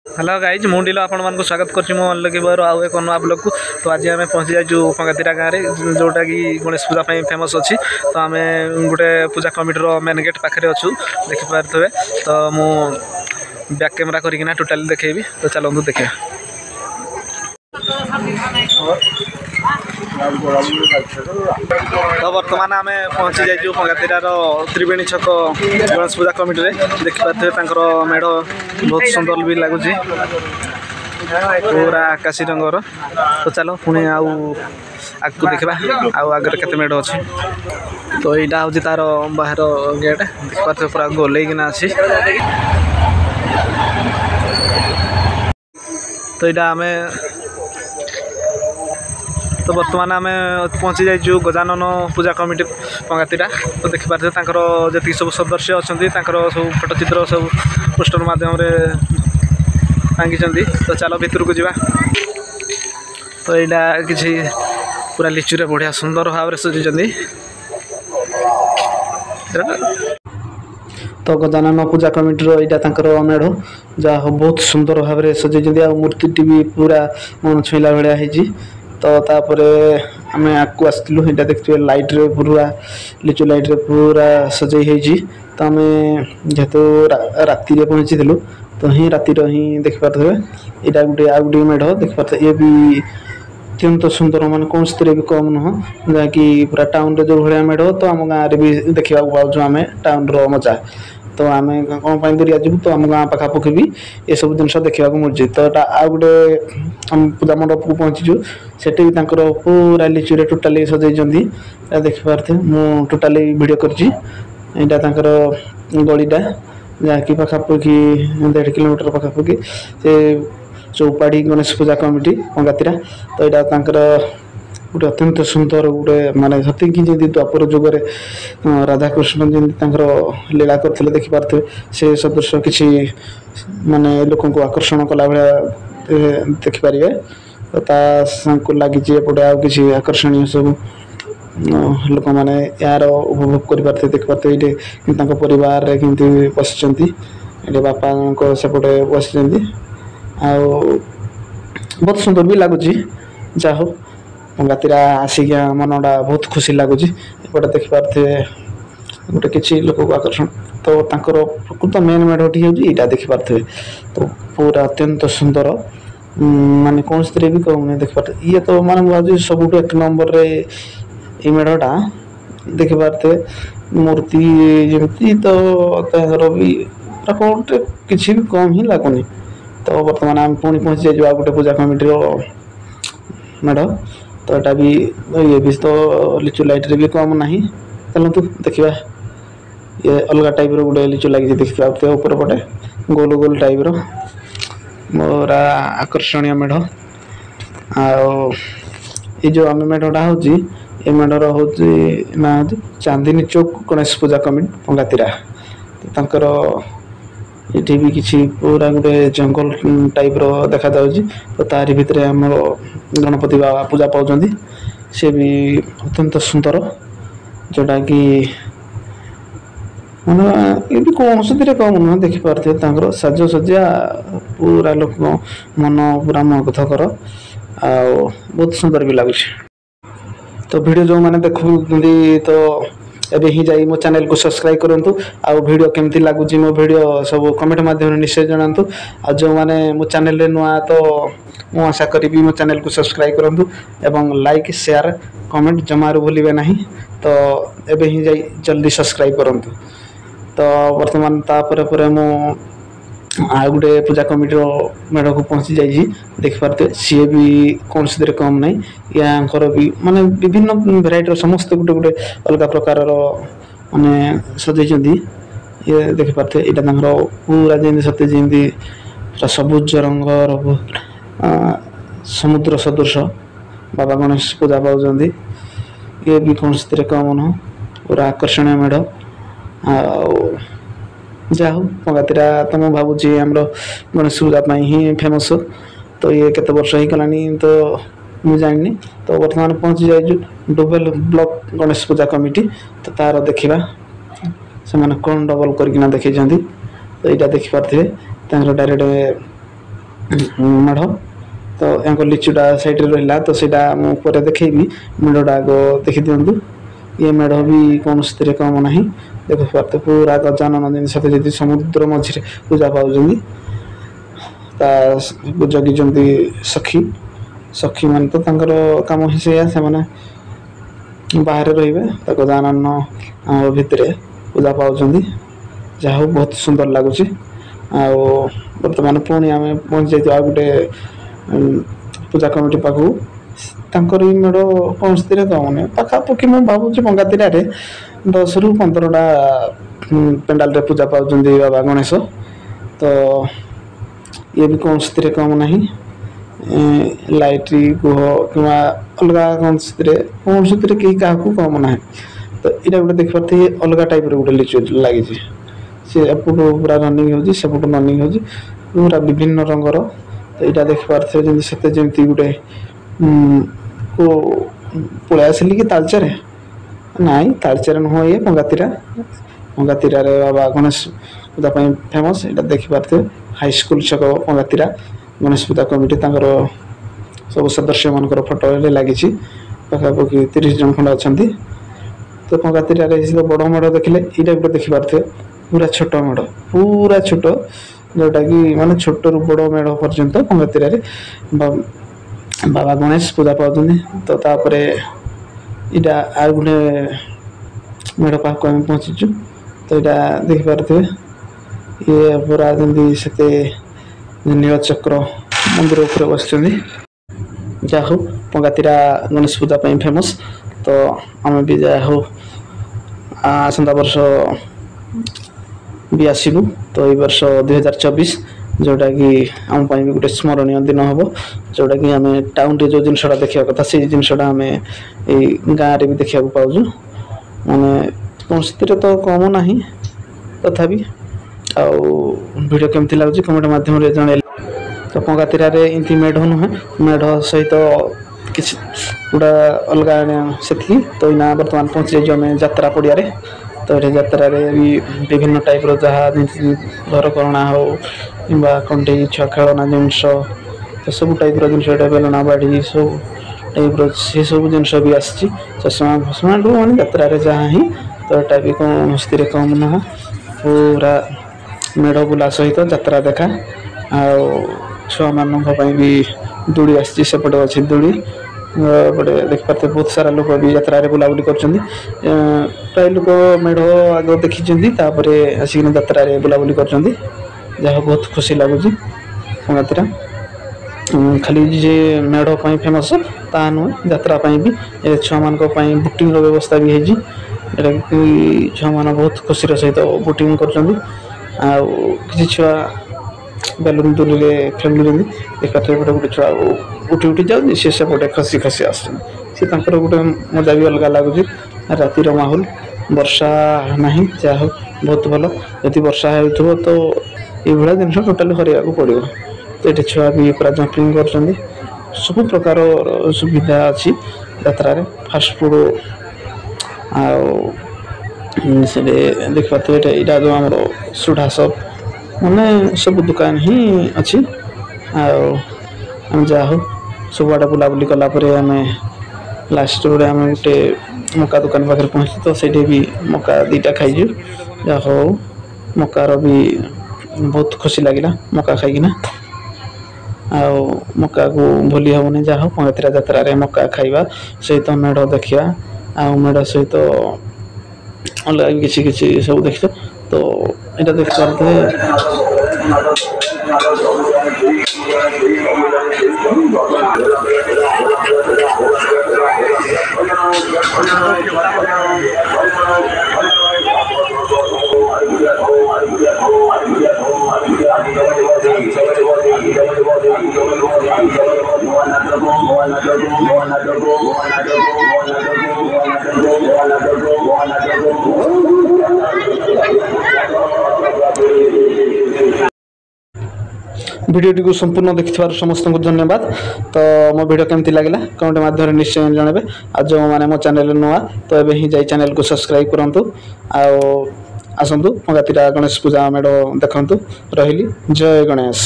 Hello guys मुझे आपण मानक स्वागत करुँ अल्लकी बयर आउ एक नुआ ब्लॉग को। तो आज आम पहुँची जाइए पंगातीरा गाँव में जोटा कि गणेश पूजा फेमस अच्छी। तो आम गोटे पूजा कमिटर मेन गेट पाखे अच्छू देखिपे। तो मु बैक कैमेरा करना टोटाली देखी। तो चलू देखा। तो बर्तमान आम पहुँची जाइए पंगातीरार त्रिवेणी छक गणेश पूजा कमिटी देखिपे। मेढ़ बहुत सुंदर भी लगुच पूरा आकाशी रंगर। तो चलो पुणी आगू देखा आगे केते मेढ़ अच्छी। तो यहाँ हूँ तार बाहर गेट देखिपे पूरा गोलेकिना अच्छी। तो यहाँ आम तो बर्तमान आम पहुँची जाइए गजानन पूजा कमिटी पंगातीरा। तो देखिपे जी सब सदस्य अच्छा सब फोटोचित्र सब पोस्टर मध्यम टांगी। तो चलो भितर को जावा। तो यहाँ किसी पूरा लिचुरे बढ़िया सुंदर भाव सजाई। तो गजानन पूजा कमिटीर यहाँ मेढ़ जहाँ बहुत सुंदर भाव सजाई। मूर्ति भी पूरा मन छुईला भाया है। तो तापर आम आगे आसलु यहाँ देखिए लाइट रे पूरा लिचु लाइट रे पूरा सजाई है। तो आम जेहेतु राति पहुँची तो ही राति देखिपे यहाँ गोटे आ गए मेढ़ देखिपे। ये भी अत्यंत सुंदर मान कौन भी कम नुह जहाँकि पूरा टाउन रे जो भाया मेढ़। तो आम गाँव में भी देखा पाऊँ आम टाउन रो मजा। तो आम कौन दूरिया जीव तो आम गाँव पाखापाखि भी ये सब जिन देखा मिलूँ। तो आ गए आम पूजा मंडप को पहुँचीचु सेठी भी पूरा लिचुरे टोटाली सजाई देखिपे। मु टोटाली वीडियो कर गलीटा जहाँकि पाखापाखि 1.5 किलोमीटर पाखापाखि से चौपाड़ी गणेश पूजा कमिटी पंगातीरा। तो यहाँ गोटे अत्यंत सुंदर गोटे माने सती जमी द्वापर जुगे राधाकृष्ण जमी लीला करते देखिपे। से सदृश किसी माने लोक आकर्षण कला भाया देखिपारे। तो लगी एपटे आ कि आकर्षणीय सब लोक मैंने यार उपभोग कर देखिपे। ये परिवार कमी बस बापा सेपटे बस बहुत सुंदर भी लगुच। जहा हो पंगातीरा आसिक मनटा बहुत खुशी लगुच। एपटे देखिपे गोटे किसी लोक को आकर्षण। तो प्रकृत मेन मेढ़टी होता देखिपे। तो पूरा अत्यंत सुंदर माने कौन भी कहूँ देखिपे। ये तो माने मुझे सब 1 नंबर ये मेढ़टा देखिपे। मूर्ति जमी तो भी कौन किसी भी कम ही लगुनि। तो बर्तमान आम पुणी पहुँची जाइए गोटे पूजा कमिटी मेढ़। तो यहाँ भी ये भी तो लिचु लाइट रे भी कम ना। चलतु देखा ये अलग टाइप रोटे लिचु लगी देखिए ऊपर पटे गोल गोल टाइप मोरा आकर्षणीय मेढ़। ये जो आम मेढ़टा हूँ ये मेढ़र हूँ ना चांदनी चौक गणेश पूजा कमिटी पंगातीरा। तो ये भी किसी पूरा गोटे जंगल टाइप देखा। तो तारी भितर आम गणपति बाबा पूजा पाँच सी भी अत्यंत सुंदर जोटा कि माना ये भी कौन से कम नुह देखिपे। साजसज्जा पूरा लोक मन पूरा मुग्धकर आ बहुत सुंदर भी लगुच। तो वीडियो जो मैंने देखुं तो एबे ही जाई मो चैनल को सब्सक्राइब करंतु। आ वीडियो केमती लागुची मो वीडियो सब कमेंट माध्यम निश्चय जनातु। आ जो माने मो चैनल रे नुआ तो मु आशा करी मो चैनल को सब्सक्राइब करंतु एवं लाइक शेयर कमेंट जमारू भूलिबे नहीं। तो एबे ही जाई जल्दी सब्सक्राइब करंतु। तो वर्तमान तापर मु आ गोटे पूजा कमिटी मेढ़ को पहुँची जाइए देखिपे। सी भी कौन से कम ना। यहाँ भी माने विभिन्न भेराइटर समस्त गोटे गोटे अलग प्रकार माने सजाई। ये देखिपे यहाँ पूरा जमी सत्य जमी सबुज रंगर समुद्र सदृश बाबा गणेश पूजा पाँच। ये भी कौन से कम नुह पूरा आकर्षणीय मेढ़। जा हो पंगातीरा तो मुझे भावुँ आमर गणेश पूजा ही फेमस। तो ये केते वर्ष हो गलानी तो मुझे जानी। तो बर्तमान पहुँची जाइए डुबेल ब्लॉक गणेश पूजा कमिटी। तो तार देखा से कौन डबल करना देखी। तो यहाँ देखिपे डायरेक्ट मेढ़ तो या लिचुटा सैड्रे रहा तो ସେଇଟା ମୁଁ ପରେ ଦେଖେଇବି मेढ़टा आग देखी दिंतु ये मेढ़ भी कौन से कम ना देखो पार्थ पूरा गजानन जिन जी समुद्र मझे पूजा पाँच जगिंट सखी सखी मान तो कम ही से बाहर रे गजानन भितर पूजा पाँच जहा बहुत सुंदर लगुच बर्तमान पुणी आम पहुँच जाइए गोटे पूजा कमिटी पाखक मेढ़ कौन से कम ना पाखापाखि मुझे भावुँ पंगातिरा 10 ରୁ 15टा पेंडाल रे पूजा पाँच बाबा गणेश तो ये भी कौन से कम ना लाइट गुह कि अलग कौन से कहीं क्या कम ना तो यहाँ गोटे देख पारे अलग टाइप गोटे लिचु लगी सी एपट पूरा रनिंग होपट रनिंग हो पूरा विभिन्न रंगर तो यहाँ देख पारे जमी गोटे पलि आसिली कि तालचारे नाई तालचारे नुह ये पंगातिरा बाबा गणेश पूजा फेमस यहाँ देखिपारे हाईस्कल छक पंगातिरा गणेश पूजा कमिटी सब सदस्य मान फोटो लगी पाखापाखि 30 जन खंड अच्छा तो पंगातिरा बड़ मेढ़ देखिले यहाँ गोटे देखिपारे पूरा छोट मेढ़ पूरा छोट जोटा कि माने छोट रु बड़ मेढ़ पर्यंत पंगातिरा बाबा गणेश पूजा पाँच तो तापर इटा आ गोटे मेढ़ पाक आम पहुँचीचु तो यहाँ देखिपारे ये पूरा जमी से नीलचक्र मंदिर उपर बस जहा हो पंगातिरा गणेश पूजा फेमस तो आम भी जा हो आसंता वर्ष भी आसबू तो ये वर्ष 2024 जोटा कि आम भी गोटे स्मरणीय दिन हम जोटा कि आम टाउन रे जो जिनसा देखा कथा से जिनसा आम गाँव में भी देखा पाऊँ माने कौन से तो कम ना तथापि वीडियो केमती लगुच कमेंट माध्यम जन तो पंगातिरा इमती मेढ़ नुहे मेढ़ सहित किसी गुड़ा अलग से तो इना बर्तमान पहुँच जाइए यात्रा पड़िया तो ये यात्रा भी विभिन्न टाइप जहाँ घर करणा हो कि कंटे छुआ खेलना जिनस तो सब टाइप जिनस बेलना बाड़ी सब टाइप सी सब जिनस भी आसी चषमा फसमा माने यात्रा जहाँ ही तो यहाँ भी कौन से कम नुह पूरा मेढ़ बुला सहित यात्रा देखा छुआ मानी भी दूड़ी आसी सेपटे अच्छी दूड़ी बड़े देखिए बहुत सारा लोग भी यात्रा बुलाबुली कर प्राय लोक मेढ़ आग देखी आसिक यात्रा बुलाबुली कर जहाँ बहुत खुशी लगुच पंगातिरा खाली जे मेढ़ फेमस ता नुहे यात्रा भी छुआ मान बुटिंग व्यवस्था भी है छुआ मान बहुत खुशी सहित बुटिंग कर छुआ बेलून दूरी खेलुं देखा गोटे छुआ उठी उठी जाऊँ सी सेपटे खसी खसी आस गोटे मजा भी अलग लगुच रातिर माहौल वर्षा ना जहा हो बहुत भल यदि वर्षा हो तो ये जिन टोटाली हरवा पड़ो तो ये छुआ भी पूरा जंपिंग कर सब प्रकार सुविधा अच्छी यात्रा फास्ट फूड से देख पाते यहाँ जो आम सुढ़ा सब माने सब दुकान ही अच्छी आम जहा हो सब आड़े बुलाबुली कलापर आम लास्ट रोड आम गोटे मका दुकान पाखे पहुँची तो से भी मका 2टा खाइजु जहा हो मकार भी बहुत खुशी लगे मका खाईकिना मका को भूली हेनी जहा हो पंगातिरा यात्रा मका खाइबा सहित मेढ़ देखा मेढ़ सहित अलग किसी सब देख तो यहाँ देख पारे वीडियोटी को संपूर्ण देखिथार समस्त को धन्यवाद। तो मो वीडियो केमती लगिला कमेंट माध्यम निश्चय जानबे। आ जो माने मो चैनल नुआ तो एबे ही जाई चैनल को सब्सक्राइब करंतु आसंतु पंगातिरा गणेश पूजा मेढ़ देखंतु। रहिली जय गणेश।